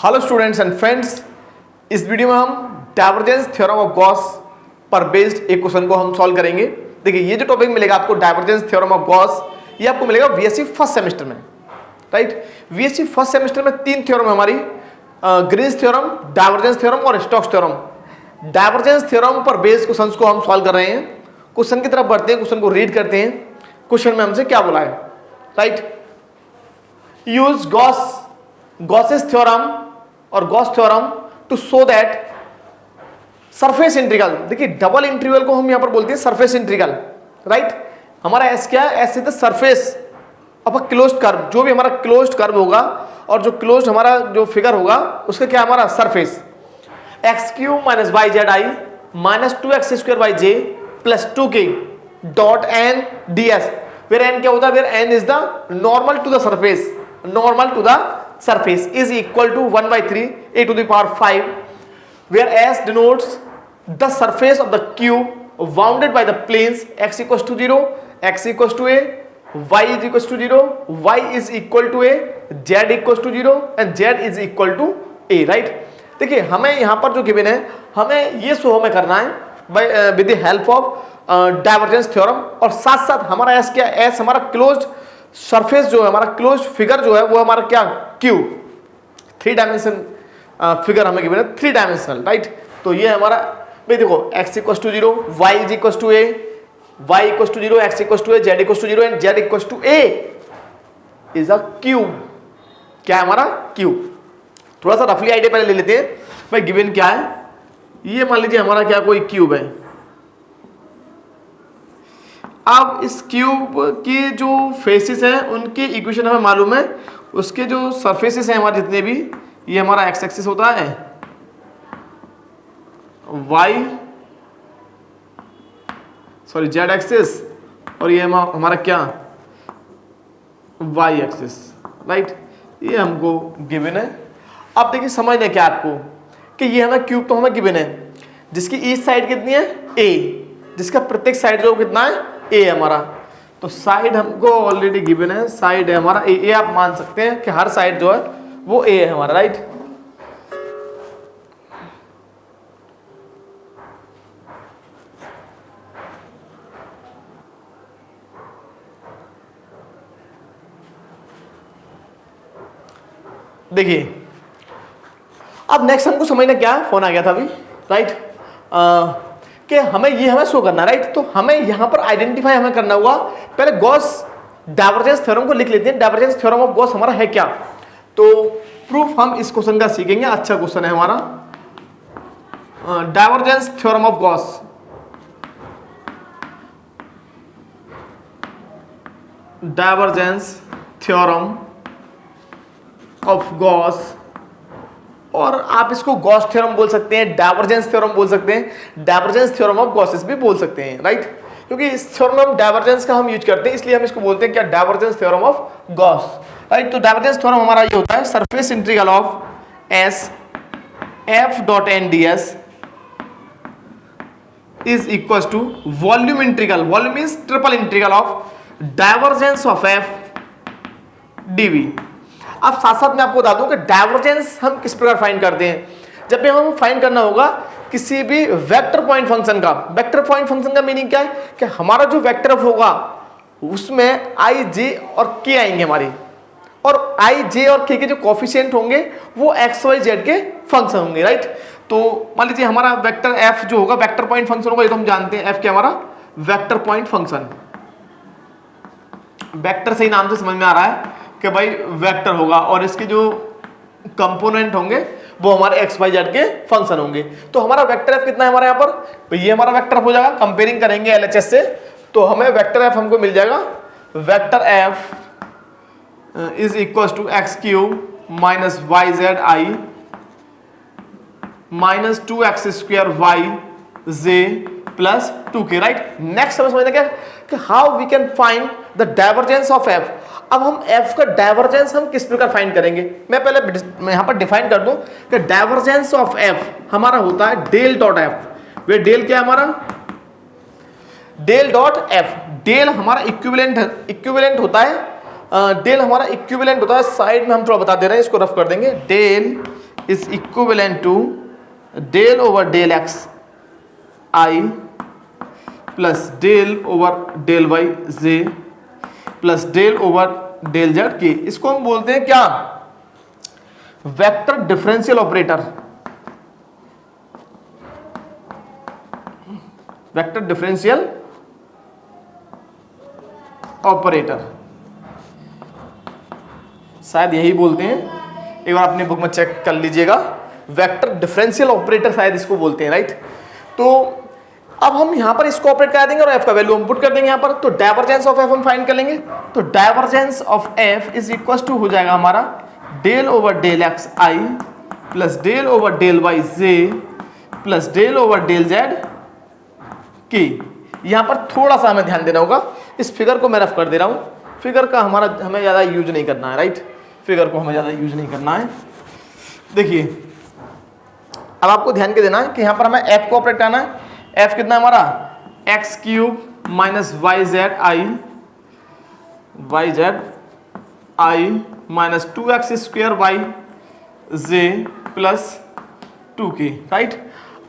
Hello students and friends, इस video में हम डाइवर्जेंस थ्योरम ऑफ गॉस पर बेस्ड एक क्वेश्चन को हम सॉल्व करेंगे। देखिए ये जो टॉपिक मिलेगा आपको डाइवर्जेंस थ्योरम ऑफ गॉस, ये आपको मिलेगा बीएससी फर्स्ट सेमेस्टर में, राइट। बीएससी फर्स्ट सेमेस्टर में तीन थ्योरम है हमारी, ग्रीन्स थ्योरम, डाइवर्जेंस थ्योरम और स्टोक्स थ्योरम। डाइवर्जेंस थ्योरम पर बेस्ड क्वेश्चन को हम सॉल्व कर रहे हैं। क्वेश्चन की तरफ बढ़ते हैं, क्वेश्चन को रीड करते हैं। क्वेश्चन में हमसे क्या बोला है, राइट। यूज गॉसेस थ्योरम और Gauss theorem to show that surface integral, देखिए डबल इंटीग्रल को हम यहां पर बोलते हैं सरफेस इंटीग्रल, राइट। हमारा एस क्या है, S is the surface of a closed curve. जो भी हमारा क्लोज्ड कर्व होगा और जो क्लोज्ड हमारा जो फिगर होगा उसका क्या हमारा surface. X cube minus y z i minus 2x² y j plus 2k dot n d s, where n क्या होता है, where n is the normal to the surface, normal to the surface is equal to 1/3 a to the power 5, where s denotes the surface of the cube bounded by the planes x equals to 0, x equals to a, y is equals to 0, y is equal to a, z equals to 0 and z is equal to a, right। देखिए हमें यहाँ पर जो given है, हमें ये show हमें करना है with the help of divergence theorem, और साथ साथ हमारा एस क्या, एस हमारा क्लोज्ड सरफेस जो है, हमारा क्लोज फिगर जो है वो हमारा क्या, क्यू, 3 डायमेंशन फिगर हमें गिवन है, 3 डायमेंशनल, राइट। तो ये हमारा भाई देखो x equals to 0, y is equals to a, y equals to 0, x equals to a, z equals to 0 and z equals to a is a cube. क्या है हमारा क्यूब। थोड़ा सा रफली आइडिया पहले ले लेते हैं भाई, गिवन क्या है। ये मान लीजिए हमारा क्या कोई क्यूब है। अब इस क्यूब के जो फेसेस हैं उनके इक्वेशन हमें मालूम है, उसके जो सरफेसेस हैं हमारे जितने भी, ये हमारा एक्स एक्सिस होता है, जेड एक्सिस, और ये हमारा क्या, वाई एक्सिस, राइट। ये हमको गिवन है। अब देखिए समझना क्या आपको कि ये हमें क्यूब तो हमें गिवन है, जिसकी ईच साइड कितनी है, ए, जिसका प्रत्येक साइड जो कितना है, ए हमारा। तो साइड हमको ऑलरेडी गिवन है, साइड है हमारा ए, आप मान सकते हैं कि हर साइड जो है वो ए है हमारा, राइट। देखिए अब नेक्स्ट हमको समझना क्या है, फोन आ गया था अभी, राइट, कि हमें शो करना, राइट। तो हमें यहां पर आइडेंटिफाई हमें करना होगा। पहले गॉस डाइवर्जेंस थ्योरम को लिख लेते हैं। डाइवर्जेंस थ्योरम ऑफ गॉस हमारा है क्या, तो प्रूफ हम इस क्वेश्चन का सीखेंगे। अच्छा क्वेश्चन है हमारा, divergence theorem of Gauss. Divergence theorem of Gauss, और आप इसको गॉस थ्योरम बोल सकते हैं, डाइवर्जेंस थ्योरम बोल सकते हैं, डाइवर्जेंस थ्योरम ऑफ गॉसेस भी बोल सकते हैं, राइट। क्योंकि इस थ्योरम में हम डाइवर्जेंस का हम यूज करते हैं, इसलिए हम इसको बोलते हैं क्या, divergence theorem of Gauss, right. तो डाइवर्जेंस थ्योरम हमारा ये होता है, surface integral of S F dot n d s is equal to volume integral, volume means triple integral of divergence of F dV. अब साथ साथ मैं आपको बता दूं कि डाइवर्जेंस हम किस प्रकार फाइंड करते हैं। जब भी हम फाइंड करना होगा किसी भी वेक्टर पॉइंट फंक्शन का, वेक्टर पॉइंट फंक्शन का मीनिंग क्या है कि हमारा जो वेक्टर एफ होगा उसमें आई जे और के आएंगे हमारी, और आई जे और के जो कोफिशिएंट होंगे वो एक्स वाई जेड के फंक्शन होंगे, राइट। तो मान लीजिए हमारा वेक्टर एफ जो होगा वेक्टर पॉइंट फंक्शन होगा, ये तो हम जानते हैं एफ क्या हमारा वेक्टर पॉइंट फंक्शन, वेक्टर से ही नाम से समझ में आ रहा है कि भाई वेक्टर होगा, और इसके जो कंपोनेंट होंगे वो हमारे एक्स वाई जेड के फंक्शन होंगे। तो हमारा वेक्टर एफ कितना है हमारा यहाँ पर, तो ये हमारा वेक्टर एफ हो जाएगा। कंपेयरिंग करेंगे एलएचएस से तो हमें वेक्टर एफ हमको मिल जाएगा, vector F is equal to x cube minus y z i minus 2x² y j plus 2k, right. Next हमें समझना क्या कि how we can find the divergence of F. अब हम f का डाइवर्जेंस हम किस प्रकार फाइंड करेंगे, मैं पहले यहां पर डिफाइन कर दूं कि डाइवर्जेंस ऑफ f हमारा होता है डेल डॉट f। वे डेल क्या है हमारा, डेल डॉट f, डेल हमारा इक्विवेलेंट होता है, डेल हमारा इक्विवेलेंट होता है। साइड में हम थोड़ा बता दे रहे हैं, इसको रफ कर देंगे। Del is equivalent to del over del x i plus del over del y j plus del over del z के। इसको हम बोलते हैं क्या? Vector differential operator. Vector differential operator शायद यही बोलते हैं, एक बार अपनी बुक में चेक कर लीजिएगा। वेक्टर डिफरेंशियल ऑपरेटर शायद इसको बोलते हैं, राइट। तो अब हम यहां पर इसको ऑपरेट करा देंगे और एफ का वैल्यू हम पुट कर देंगे यहां पर। तो डाइवर्जेंस ऑफ एफ हम फाइंड कर लेंगे। तो divergence of F is equal to हो जाएगा हमारा del over del x i plus del over del y j plus del over del z के। यहां पर थोड़ा सा हमें ध्यान देना होगा, इस फिगर को मैं रफ कर दे रहा हूं। फिगर का हमें ज्यादा यूज नहीं करना है, राइट। फिगर को हमें ज्यादा यूज नहीं करना है। देखिए अब आपको ध्यान के देना है कि यहां पर हमें एफ को ऑपरेट करना है। एफ कितना हमारा x cube minus y z i minus 2x square y j plus 2k, right.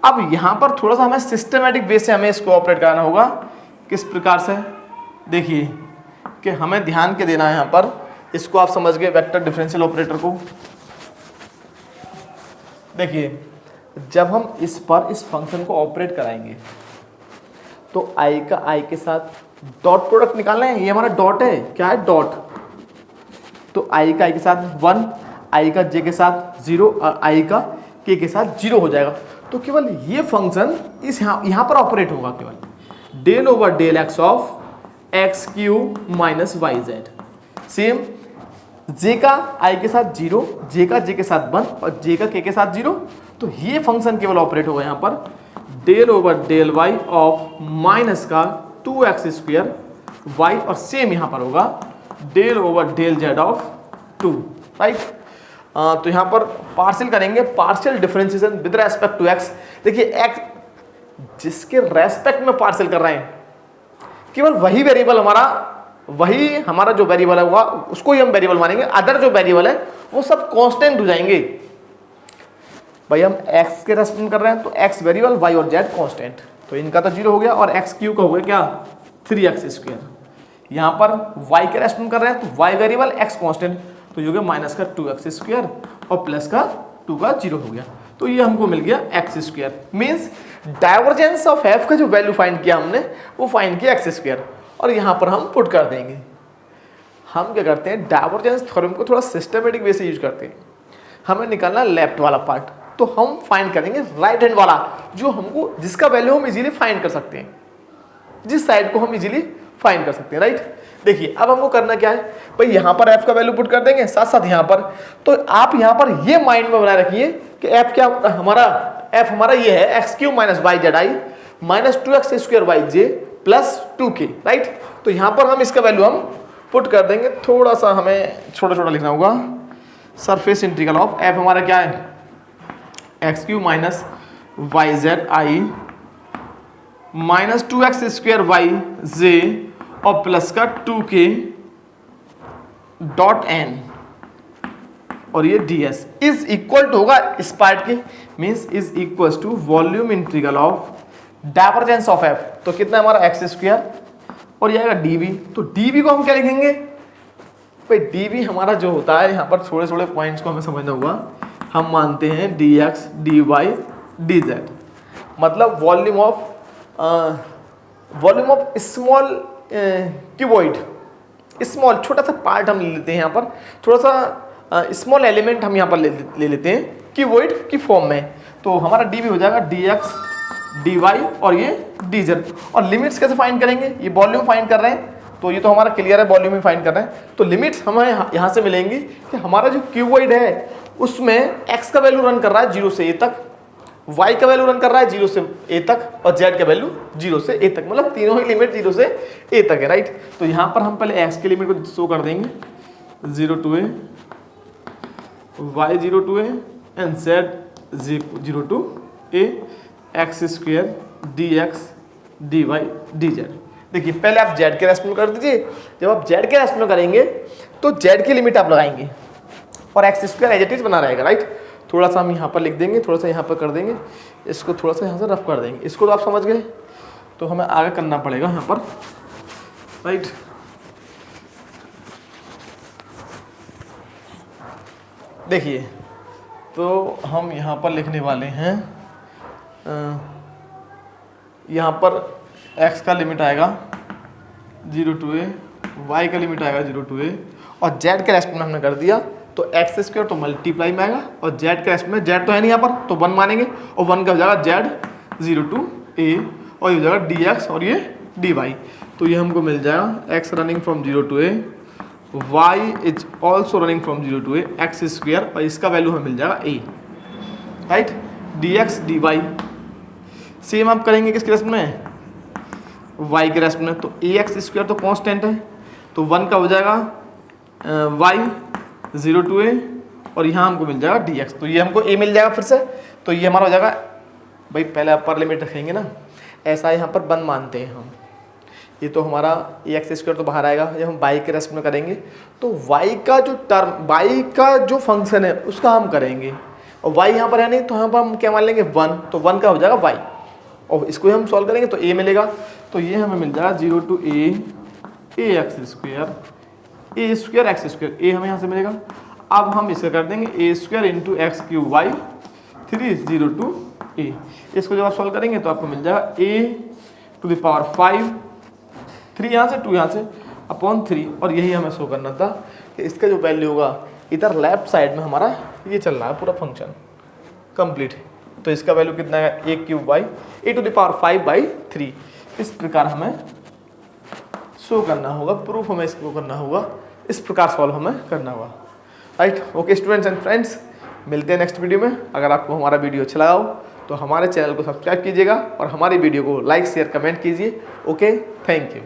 अब यहां पर थोड़ा सा हमें सिस्टमेटिक वे से हमें इसको ऑपरेट कराना होगा। किस प्रकार से? देखिए कि हमें ध्यान के देना है यहां पर, इसको आप समझ गए वेक्टर डिफरेंशियल ऑपरेटर को। देखिए जब हम इस फंक्शन को ऑपरेट कराएंगे तो i का i के साथ डॉट प्रोडक्ट निकालना है। ये हमारा डॉट है, क्या है? डॉट। तो i का i के साथ 1, i का j के साथ 0 और i का k के साथ 0 हो जाएगा। तो केवल ये फंक्शन इस यहां पर ऑपरेट होगा, केवल del over del x of x cube minus y z. Same j का i के साथ 0, j का j के साथ 1 और j का k के साथ 0। तो ये फंक्शन केवल ऑपरेट होगा यहां पर del over del y of minus का 2x स्क्वायर वाई और सेम यहां पर होगा del over del z of 2, right. तो यहां पर पार्शियल करेंगे, partial differentiation with respect to x। देखिए x जिसके रेस्पेक्ट में पार्शियल कर रहे हैं, केवल वही वेरिएबल हमारा जो वेरिएबल है हुआ उसको ही हम वेरिएबल मानेंगे। अदर जो वेरिएबल है वो सब कांस्टेंट हो जाएंगे। भाई हम x के रेस्पेक्ट में कर रहे हैं तो x वेरिएबल, y और z कांस्टेंट, तो इनका तो 0 हो गया और x क्यूब का हो गया क्या? 3x square. यहाँ पर y के रेस्पेक्ट में कर रहे हैं तो y वेरिएबल, x कांस्टेंट, तो ये हो गया माइनस का 2x स्क्वायर और प्लस का 2 का 0 हो गया। तो ये हमको मिल गया x square. Means divergence of f का जो वैल्यू फाइंड किया हमने वो फाइंड किया x स्क्वायर, और यहाँ पर हम पुट कर देंगे। हम क्या करते हैं, डाइवर्जेंस थ्योरम को थोड़ा सिस्टमेटिक वे से यूज करते हैं। हमें निकालना लेफ्ट वाला पार्ट, तो हम फाइंड करेंगे राइट हैंड वाला, जो हमको जिसका वैल्यू हम इजीली फाइंड कर सकते हैं, जिस साइड को हम इजीली फाइंड कर सकते हैं, राइट। देखिए अब हमको करना क्या है भाई, यहाँ पर f का वैल्यू पुट कर देंगे, साथ साथ यहाँ पर। तो आप यहाँ पर ये माइंड में बनाए रखिए कि f क्या हमारा, f हमारा ये है x cube minus y z i minus 2x square y j plus 2k, right. तो यहाँ पर हम इसका वैल्यू हम पुट कर देंगे। थोड़ा सा हमें छोटा छोटा लिखना होगा। सरफेस इंटीग्रल ऑफ f हमारा क्या है, x cube minus y z i minus 2x square y j और प्लस का 2k डॉट एन, और ये ds इज इक्वल टू होगा इस पार्ट के, means is equal to volume integral of divergence of f। तो कितना है हमारा एक्स स्क्वायर और ये आएगा dv। तो dv को हम क्या लिखेंगे भाई, dv हमारा जो होता है, यहाँ पर थोड़े थोड़े पॉइंट्स को हमें समझना होगा। हम मानते हैं dx dy dz, मतलब volume of small cuboid, small छोटा सा पार्ट हम ले लेते हैं यहाँ पर, थोड़ा सा स्मॉल एलिमेंट हम यहाँ पर ले लेते हैं क्यूबॉइड की फॉर्म में। तो हमारा dv हो जाएगा dx dy और ये dz। और लिमिट्स कैसे फाइंड करेंगे, ये वॉल्यूम फाइंड कर रहे हैं तो ये तो हमारा क्लियर है, वॉल्यूम ही फाइंड कर रहे हैं। तो लिमिट्स हमें यहाँ से मिलेंगी कि हमारा जो क्यूबॉइड है उसमें x का वैल्यू रन कर रहा है 0 से a तक, y का वैल्यू रन कर रहा है 0 से a तक और z का वैल्यू 0 से a तक, मतलब तीनों ही लिमिट 0 से a तक है, राइट। तो यहाँ पर हम पहले x की लिमिट को शो कर देंगे 0 to a, y 0 to a and z 0 to a, x square dx dy dz। देखिए पहले आप z के रेस्पेक्ट में कर दीजिए। जब आप z के रेस्पेक्ट में करेंगे तो z की लिमिट आप लगाएंगे और x square as it is बना रहेगा, राइट। थोड़ा सा हम यहाँ पर लिख देंगे, थोड़ा सा यहाँ पर कर देंगे, इसको थोड़ा सा यहाँ से रफ कर देंगे। इसको तो आप समझ गए, तो हमें आगे करना पड़ेगा यहाँ पर, राइट। देखिए, तो हम यहाँ पर लिखने वाले हैं, यहाँ पर x का लिमिट आएगा 0 to a, y का लिमिट आएगा 0 to a, और z के रेस्पेक्ट में हमने कर दिया तो एक्स स्क्वायर तो मल्टीप्लाई में आएगा, और z के रेस्पेक्ट में z तो है नहीं यहाँ पर तो 1 मानेंगे, और 1 का हो जाएगा z 0 to a, और ये हो जाएगा dx और ये dy। तो ये हमको मिल जाएगा x running from 0 to a, y is also running from 0 to a, x square, और इसका वैल्यू हमें मिल जाएगा a, right. dx dy same आप करेंगे किसके रेस्पेक्ट में, y के रेस्पेक्ट में। तो ax स्क्वायर तो कांस्टेंट है, तो 1 का हो जाएगा y 0 to a, और यहाँ हमको मिल जाएगा dx, तो ये हमको a मिल जाएगा फिर से। तो ये हमारा हो जाएगा, भाई पहले अपर लिमिट रखेंगे ना, ऐसा यहाँ पर 1 मानते हैं हम। ये तो हमारा ax स्क्वायर तो बाहर आएगा, जब हम y के रेस्पेक्ट में करेंगे तो y का जो टर्म, y का जो फंक्शन है उसका हम करेंगे, और y यहाँ पर है नहीं तो यहाँ पर हम क्या मान लेंगे 1, तो 1 का हो जाएगा y, और इसको हम सॉल्व करेंगे तो a मिलेगा। तो ये हमें मिल जाएगा 0 to a x square, a square x square, a हमें यहाँ से मिलेगा। अब हम इसका कर देंगे a square into x cube y 3 0 to a। इसको जब आप सॉल्व करेंगे तो आपको मिल जाएगा a to the power 5, 3 यहाँ से 2 यहाँ से अपॉन 3, और यही हमें शो करना था कि इसका जो वैल्यू होगा इधर लेफ्ट साइड में हमारा ये चल रहा है पूरा फंक्शन कंप्लीट। तो इसका वैल्यू कितना है, a cube y a to the power 5/3। इस प्रकार हमें शो करना होगा, प्रूफ हमें इसको करना होगा, इस प्रकार सॉल्व हमें करना होगा, right. Okay students and friends, मिलते हैं नेक्स्ट वीडियो में। अगर आपको हमारा वीडियो अच्छा लगा हो तो हमारे चैनल को सब्सक्राइब कीजिएगा और हमारी वीडियो को लाइक शेयर कमेंट कीजिए। Okay, thank you.